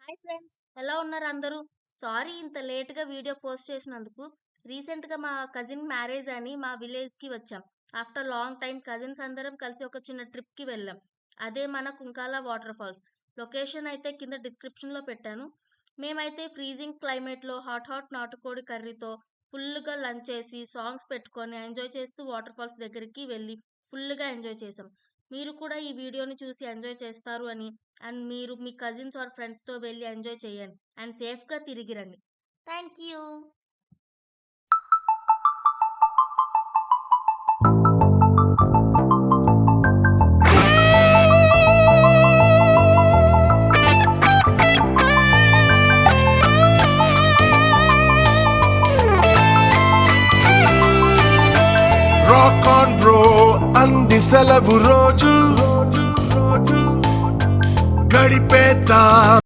Hi friends, ఎలా ఉన్నారు అందరూ? సారీ ఇంత లేట్‌గా వీడియో పోస్ట్ చేసినందుకు. రీసెంట్‌గా మా కజిన్ మ్యారేజ్ అని మా విలేజ్‌కి వచ్చాం. ఆఫ్టర్ లాంగ్ టైమ్ కజిన్స్ అందరం కలిసి ఒక చిన్న ట్రిప్‌కి వెళ్ళాం. అదే మన కుంకాల వాటర్ ఫాల్స్. లొకేషన్ అయితే కింద డిస్క్రిప్షన్‌లో పెట్టాను. మేమైతే ఫ్రీజింగ్ క్లైమేట్‌లో హాట్ నాటుకోడి కర్రీతో ఫుల్‌గా లంచ్ చేసి, సాంగ్స్ పెట్టుకొని ఎంజాయ్ చేస్తూ వాటర్ ఫాల్స్ దగ్గరికి వెళ్ళి ఫుల్‌గా ఎంజాయ్ చేసాం. మీరు కూడా ఈ వీడియోని చూసి ఎంజాయ్ చేస్తారు అని అండ్ మీరు మీ కజిన్స్ ఆర్ ఫ్రెండ్స్‌తో వెళ్లి ఎంజాయ్ చేయండి. అండ్ సేఫ్‌గా తిరిగి రండి. Thank you. Rock on bro అంది సెలవు రోజు గడిపేద్దాం.